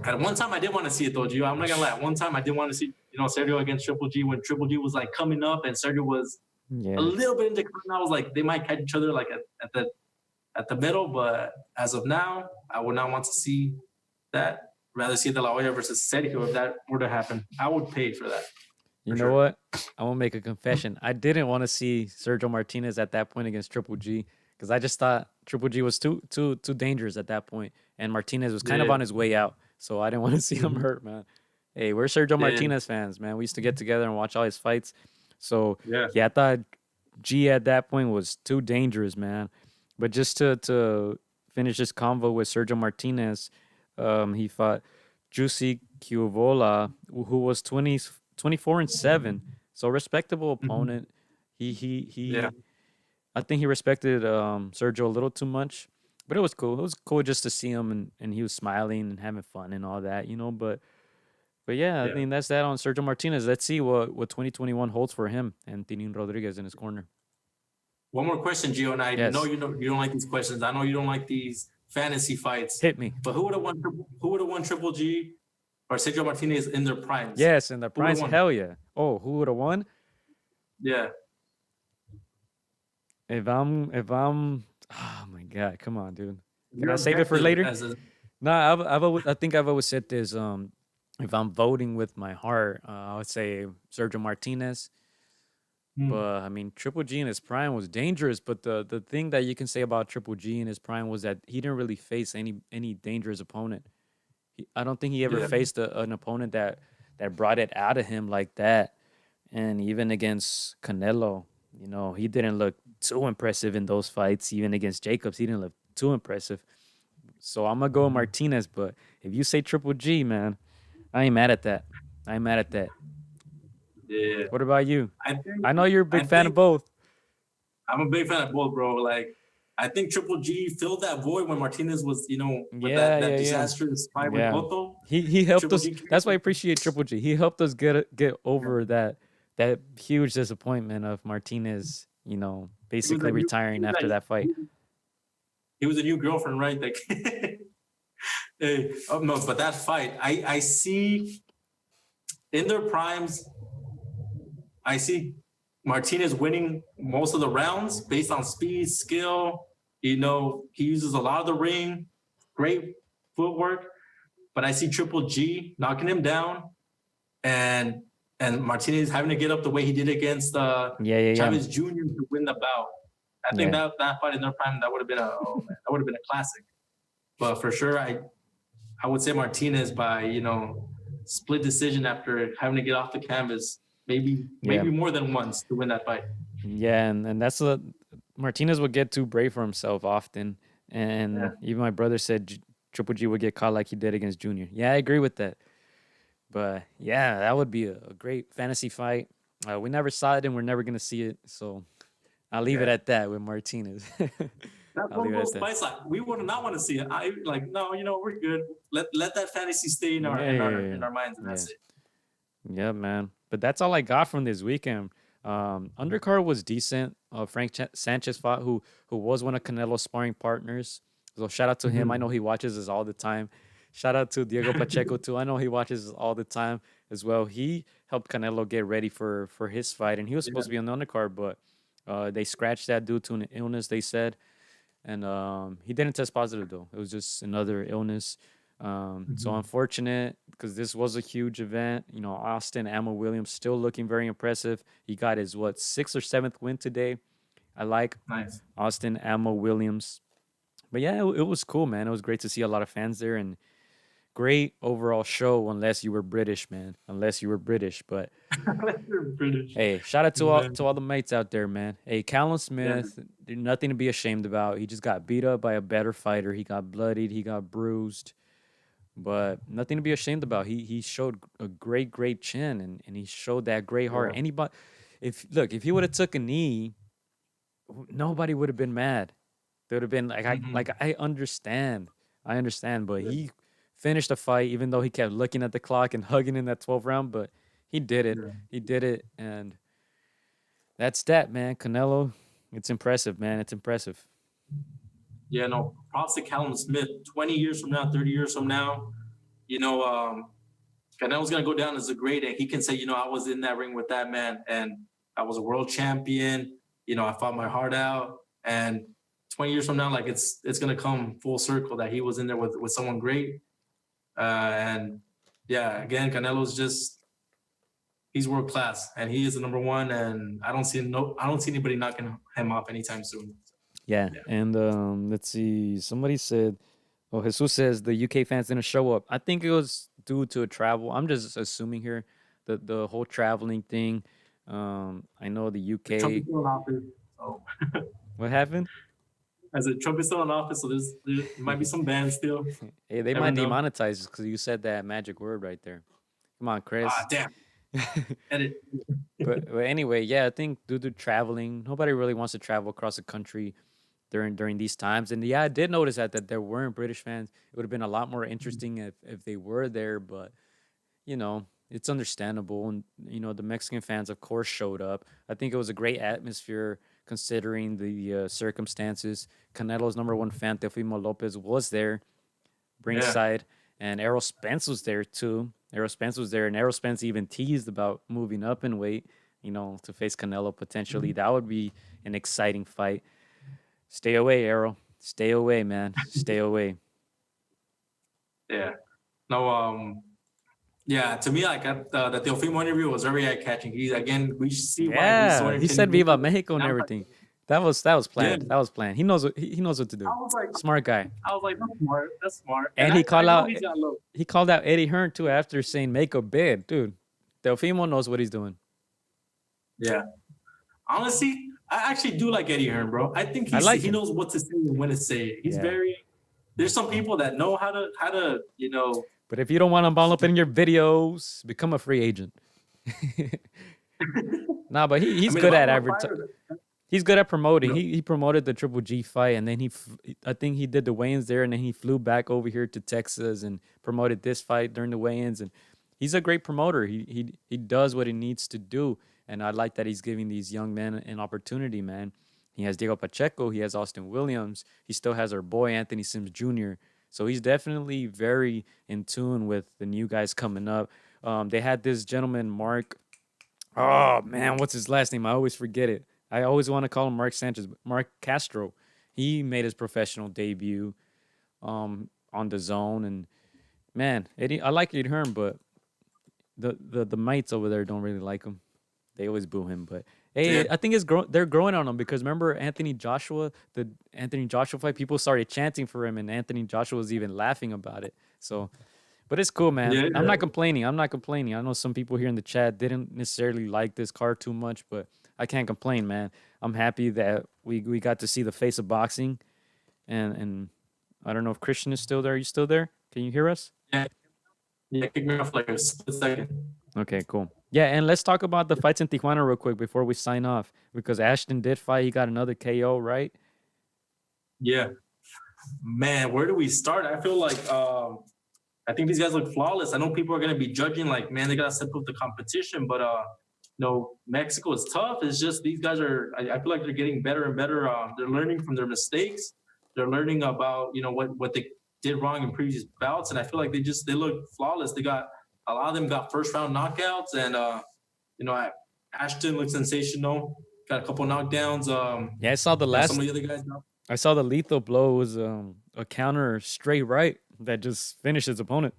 At one time, I did want to see it though, Gio. I'm not gonna lie. At one time, I did want to see, Sergio against Triple G when Triple G was like coming up and Sergio was Yeah. a little bit in decline. I was like, they might catch each other like at the middle. But as of now, I would not want to see that. Rather see De La Hoya versus Sergio if that were to happen. I would pay for that. You know sure. what? I will make a confession. I didn't want to see Sergio Martinez at that point against Triple G because I just thought Triple G was too dangerous at that point, and Martinez was kind of Yeah. on his way out. So I didn't want to see him hurt, man. Hey, we're Sergio Yeah. Martinez fans, man. We used to get together and watch all his fights. So Yeah. I thought G at that point was too dangerous, man. But just to finish this convo with Sergio Martinez, he fought Juicy Cuvola, who was 24-7, so respectable opponent. He Yeah. I think he respected Sergio a little too much, but it was cool. It was cool just to see him and he was smiling and having fun and all that, But yeah, I Yeah. mean that's that on Sergio Martinez. Let's see what 2021 holds for him and Tinin Rodriguez in his corner. One more question, Gio, and I Yes. know you don't like these questions. I know you don't like these fantasy fights. Hit me. But who would have won Triple G or Sergio Martinez in their primes? Yes, in the prize, won? hell yeah. Oh, who would have won? Yeah. If I'm, oh my god, come on, dude. Can I You're save it for objective later? No, I think I've always said this. If I'm voting with my heart, I would say Sergio Martinez. But I mean, Triple G in his prime was dangerous. But the thing that you can say about Triple G in his prime was that he didn't really face any dangerous opponent. I don't think he ever Yeah. faced an opponent that brought it out of him like that. And even against Canelo, he didn't look too impressive in those fights. Even against Jacobs, he didn't look too impressive. So I'm gonna go with Martinez. But if you say Triple G, man, I ain't mad at that. Yeah. What about you? I think I know you're a big I fan of think- both. I'm a big fan of both, bro. Like, I think Triple G filled that void when Martinez was, with that Yeah. disastrous fight Yeah. with Cotto. He helped Triple us. G carried That's why I it. appreciate Triple G. He helped us get over that huge disappointment of Martinez, basically new- retiring he was after a- that fight. He was a new girlfriend, right? Like, hey, no, but that fight, I see in their primes, I see Martinez winning most of the rounds based on speed, skill. He uses a lot of the ring, great footwork. But I see Triple G knocking him down, and Martinez having to get up the way he did against Yeah. Chavez Jr. to win the bout. I think Yeah. that fight in their prime, that would have been a classic. But for sure, I would say Martinez by split decision after having to get off the canvas, maybe more than once to win that fight. Yeah, and that's Martinez would get too brave for himself often, and even my brother said Triple G would get caught like he did against Junior. Yeah, I agree with that. But yeah, that would be a great fantasy fight. We never saw it, and we're never gonna see it. So I'll leave it at that with Martinez. That's I'll one of leave it those at that. fights like we would not want to see it. No, we're good. Let that fantasy stay in our minds, and that's it. Yeah, man. But that's all I got from this weekend. Undercard was decent. Frank Sanchez fought who was one of Canelo's sparring partners. So shout out to him. I know he watches us all the time. Shout out to Diego Pacheco too. I know he watches us all the time as well. He helped Canelo get ready for his fight, and he was supposed Yeah. to be on the undercard, but they scratched that due to an illness. They said, and he didn't test positive though. It was just another illness. So unfortunate because this was a huge event. You know, Austin Ammo Williams still looking very impressive. He got his sixth or seventh win today. I like Nice. Austin Ammo Williams. But yeah, it was cool, man. It was great to see a lot of fans there and great overall show. Unless you were British, man. Unless you were British, but British. hey, shout out Man. to all the mates out there, man. Hey, Callum Smith, nothing to be ashamed about. He just got beat up by a better fighter. He got bloodied. He got bruised, but nothing to be ashamed about. He showed a great chin, and he showed that great heart. Yeah. Anybody, if he would have took a knee, nobody would have been mad. They would have been like, I understand, but he finished the fight even though he kept looking at the clock and hugging in that 12th round. But he did it. Yeah. He did it, and that's that, man. Canelo, it's impressive, man. It's impressive. Yeah, no, props to Callum Smith. 20 years from now, 30 years from now, you know, Canelo's going to go down as a great, and he can say, you know, I was in that ring with that man, and I was a world champion. You know, I fought my heart out, and 20 years from now, like it's going to come full circle that he was in there with someone great. And yeah, again, Canelo's he's world class, and he is the number one, and I don't see anybody knocking him off anytime soon. Yeah. And let's see. Somebody said, oh, Jesus says the UK fans didn't show up. I think it was due to a travel. I'm just assuming here the whole traveling thing. I know the UK. Trump is still in office. So. What happened? As a Trump is still in office, so there might be some bans still. Hey, they Never might know. demonetize because you said that magic word right there. Come on, Chris. Ah, damn. Edit. But anyway, yeah, I think due to traveling, nobody really wants to travel across the country during these times. And yeah, I did notice that there weren't British fans. It would have been a lot more interesting if they were there, but you know, it's understandable. And you know, the Mexican fans of course showed up. I think it was a great atmosphere considering the circumstances. Canelo's number one fan, Teofimo Lopez, was there ringside, and Errol Spence was there too. Errol Spence was there, and Errol Spence even teased about moving up in weight, you know, to face Canelo potentially. That would be an exciting fight. Stay away, Errol. Stay away, man. Stay away. Yeah. No. Yeah. To me, like the Teofimo interview was very eye catching. We see why he's so Yeah, he said entertaining. Viva Mexico and And I was everything. That was planned. Yeah. That was planned. He knows what to do. I was like, Smart guy. that's smart. That's smart. And I he know he's got low. called out Eddie Hearn too after saying make a bid, dude. Teofimo knows what he's doing. Yeah. Honestly, I actually do like Eddie Hearn, bro. I think he knows what to say and when to say it. He's there's some people that know how to, you know. But if you don't want him all up in your videos, become a free agent. Nah, but he's good at advertising. He's good at promoting. No. He promoted the Triple G fight, and then I think he did the weigh-ins there, and then he flew back over here to Texas and promoted this fight during the weigh-ins. And he's a great promoter. He does what he needs to do, and I like that he's giving these young men an opportunity, man. He has Diego Pacheco. He has Austin Williams. He still has our boy Anthony Sims Jr. So he's definitely very in tune with the new guys coming up. They had this gentleman, Mark. Oh man, what's his last name? I always forget it. I always want to call him Mark Sanchez. Mark Castro. He made his professional debut on the zone, and man, Eddie, I like Eddie Hearn, but the mates over there don't really like him. They always boo him, but hey, I think they're growing on him because remember the Anthony Joshua fight, people started chanting for him, and Anthony Joshua was even laughing about it. So, but it's cool, man. Yeah. I'm not complaining. I know some people here in the chat didn't necessarily like this card too much, but I can't complain, man. I'm happy that we got to see the face of boxing, and I don't know if Christian is still there. Are you still there? Can you hear us? Yeah, kick me off like a split second. Okay, cool. Yeah, and let's talk about the fights in Tijuana real quick before we sign off, because Ashton did fight. He got another KO, right? Yeah. Man, where do we start? I feel like I think these guys look flawless. I know people are gonna be judging like, man, they gotta step up the competition, but Mexico is tough. It's just these guys I feel like they're getting better and better. They're learning from their mistakes. they're learning about what they did wrong in previous bouts, and I feel like they look flawless. They got a lot of them got first round knockouts, and Ashton looked sensational. Got a couple knockdowns. Yeah, I saw the Some last. of the other guys. I saw the lethal blow was a counter straight right that just finished his opponent.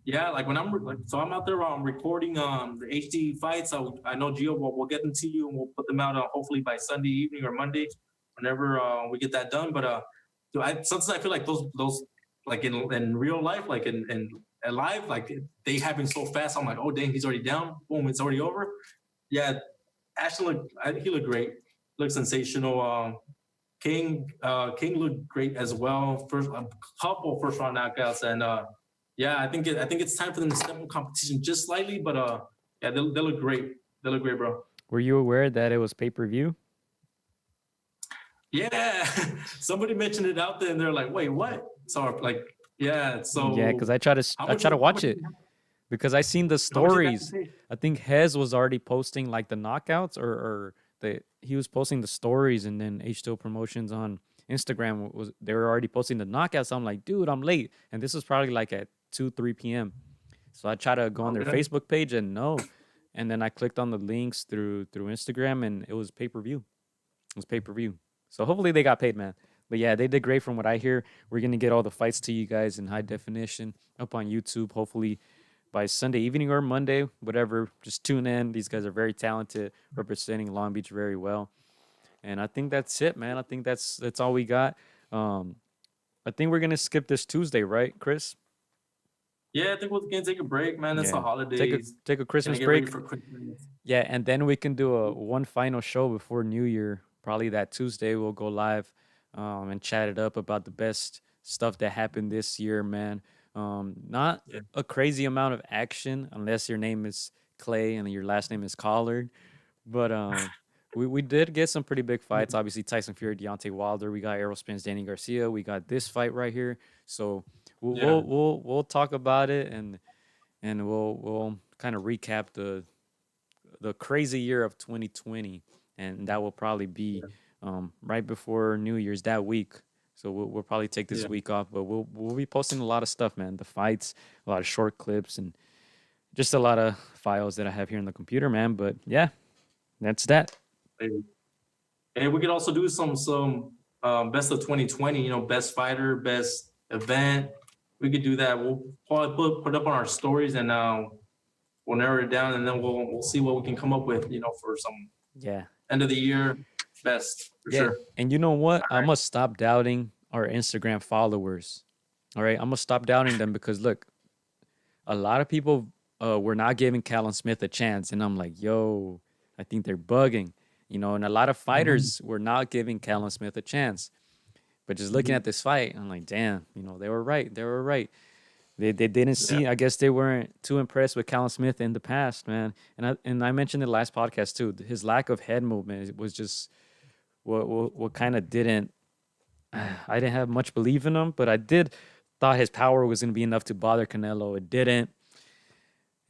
Yeah, like when so I'm out there recording the HD fights. I know Gio will get them to you, and we'll put them out hopefully by Sunday evening or Monday, whenever we get that done. But sometimes I feel like those like in real life, like in live, like they happen so fast. I'm like, oh dang, he's already down. Boom, it's already over. Yeah, Ashton he looked great. Looked sensational. King looked great as well. A couple first round knockouts, and yeah, I think it's time for them to step up competition just slightly, but yeah, they look great. They look great, bro. Were you aware that it was pay-per-view? Yeah, somebody mentioned it out there, and they're like, "Wait, what?" So like, yeah, so Yeah, because I try to watch it because I seen the stories. I think Hez was already posting like the knockouts, or he was posting the stories, and then H2O Promotions on Instagram they were already posting the knockouts. So I'm like, dude, I'm late, and this was probably like at 2-3 p.m. So I try to go on their Facebook page, and no, and then I clicked on the links through Instagram, and it was pay-per-view. It was pay-per-view. So hopefully they got paid, man. But yeah, they did great from what I hear. We're gonna get all the fights to you guys in high definition up on YouTube, hopefully by Sunday evening or Monday, whatever. Just tune in. These guys are very talented, representing Long Beach very well. And I think that's it, man. I think that's all we got. I think we're gonna skip this Tuesday, right, Chris? Yeah, I think we're gonna take a break, man. It's the holidays. Take a Christmas break. Yeah, and then we can do one final show before New Year. Probably that Tuesday we'll go live and chat it up about the best stuff that happened this year, man. Not a crazy amount of action unless your name is Clay and your last name is Collard. But we did get some pretty big fights. Obviously, Tyson Fury, Deontay Wilder. We got Errol Spence, Danny Garcia. We got this fight right here. So we'll talk about it, and we'll kind of recap the crazy year of 2020, and that will probably be right before New Year's that week. So we'll probably take this week off, but we'll be posting a lot of stuff, man. The fights, a lot of short clips, and just a lot of files that I have here on the computer, man. But yeah, that's that. And we could also do some best of 2020. Best fighter, best event. We could do that. We'll probably put up on our stories, and we'll narrow it down, and then we'll see what we can come up with. For some end of the year best for sure. And you know what? I'm gonna stop doubting our Instagram followers. All right, I'm gonna stop doubting them because look, a lot of people were not giving Callum Smith a chance, and I'm like, yo, I think they're bugging. And a lot of fighters were not giving Callum Smith a chance. But just looking at this fight, I'm like, damn, they were right. They were right. They didn't see. I guess they weren't too impressed with Callum Smith in the past, man. And I mentioned in the last podcast too. His lack of head movement was just what kind of didn't. I didn't have much belief in him, but I did thought his power was going to be enough to bother Canelo. It didn't.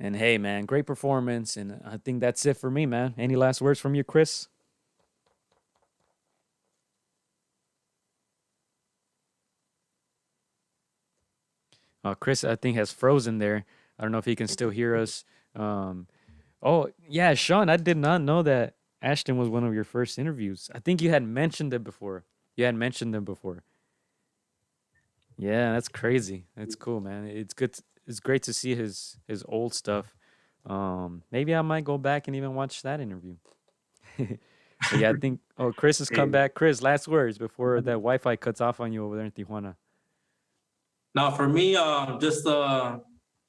And hey, man, great performance. And I think that's it for me, man. Any last words from you, Chris? Chris, I think, has frozen there. I don't know if he can still hear us. Oh, yeah, Sean, I did not know that Ashton was one of your first interviews. I think you had mentioned it before. You had mentioned them before. Yeah, that's crazy. That's cool, man. It's good. It's great to see his old stuff. Maybe I might go back and even watch that interview. But yeah, I think. Oh, Chris has come back. Chris, last words before that Wi-Fi cuts off on you over there in Tijuana. Now, for me, just a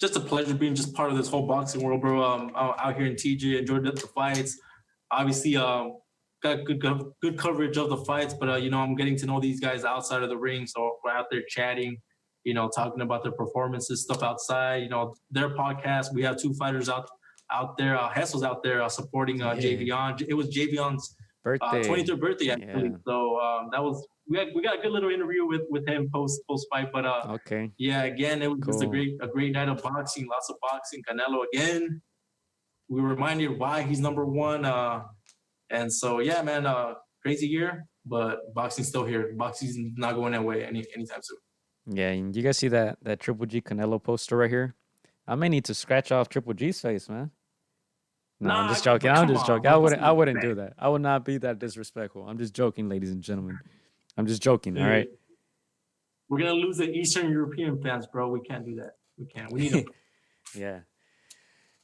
pleasure being just part of this whole boxing world, bro. Out here in TJ, enjoyed the fights. Obviously, got good coverage of the fights, but I'm getting to know these guys outside of the ring. So we're out there chatting, talking about their performances, stuff outside. Their podcast. We have two fighters out there. Hessel's out there supporting Javion. It was Javion's birthday, 23rd birthday actually. Yeah. So that was. We got a good little interview with him post fight, but okay. Yeah, again, it was just a great night of boxing, lots of boxing. Canelo again. We were reminded why he's number one, and so yeah, man, crazy year. but boxing's still here. Boxing's not going away anytime soon. Yeah, and you guys see that Triple G Canelo poster right here? I may need to scratch off Triple G's face, man. No, I'm just joking. I'm just joking. I wouldn't do that. I would not be that disrespectful. I'm just joking, ladies and gentlemen. I'm just joking, all right? We're gonna lose the Eastern European fans, bro. We can't do that. We can't. We need them. Yeah.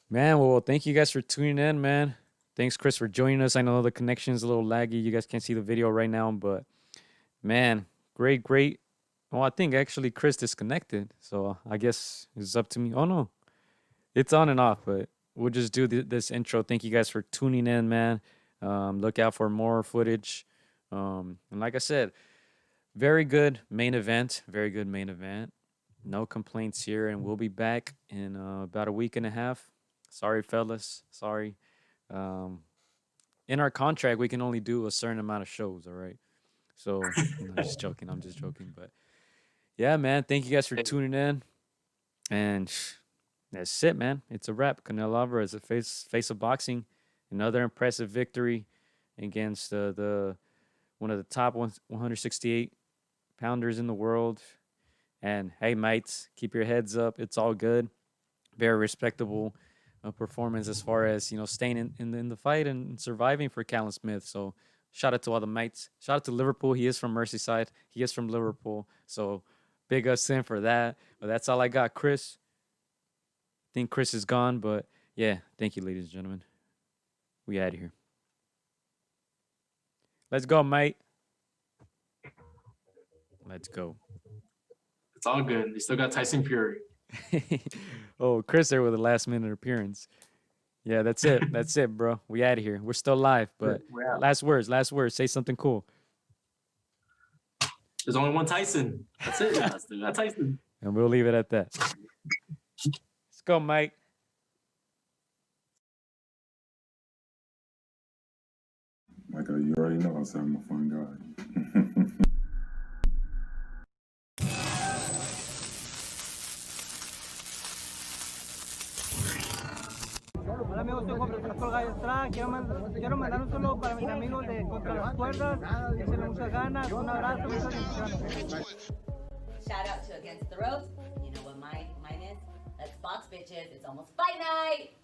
Man, well, thank you guys for tuning in, man. Thanks, Chris, for joining us. I know the connection's a little laggy. You guys can't see the video right now, but man, great. Well, I think actually Chris disconnected, so I guess it's up to me. Oh no, it's on and off, but we'll just do this intro. Thank you guys for tuning in, man. Look out for more footage. And like I said, very good main event. Very good main event. No complaints here, and we'll be back in about a week and a half. Sorry, fellas. Sorry. In our contract, we can only do a certain amount of shows, all right? So, I'm just joking. But yeah, man, thank you guys for tuning in. And that's it, man. It's a wrap. Canelo Alvarez, the face of boxing. Another impressive victory against the one of the top 168 pounders in the world. And hey, mates, keep your heads up. It's all good. Very respectable performance as far as, staying in the fight and surviving for Callum Smith. So shout out to all the mates. Shout out to Liverpool. He is from Merseyside. He is from Liverpool. So big us in for that. But that's all I got, Chris. I think Chris is gone, but yeah, thank you, ladies and gentlemen. We out of here. Let's go, mate. Let's go. It's all good. They still got Tyson Fury. Oh, Chris there with a last-minute appearance. Yeah, that's it. That's it, bro. We out of here. We're still live, but last words. Say something cool. There's only one Tyson. That's it. I still got Tyson. And we'll leave it at that. Let's go, Mike. Michael, you already know I said I'm a fun guy. Hola amigos, soy Juan AtR. Quiero mandar un saludo para mis amigos de Contra las Cuerdas. Échenle muchas ganas. Un abrazo, muchas bendiciones. Shout out to Against the Ropes. You know what mine is? Let's box, bitches. It's almost fight night.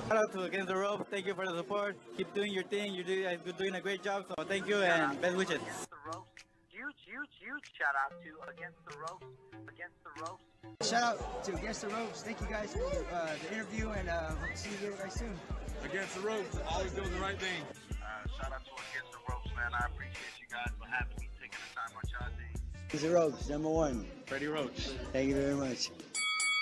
Shout out to Against the Ropes. Thank you for the support. Keep doing your thing. You're doing a great job. So thank you and best wishes. Huge shout out to Against the Ropes. Shout out to Against the Ropes. Thank you guys for the interview, and hope to see you guys soon. Against the Ropes, always doing the right thing. Shout out to Against the Ropes, man. I appreciate you guys for having me, taking the time out y'all day. Against the Ropes, #1. Freddie Roach. Thank you very much.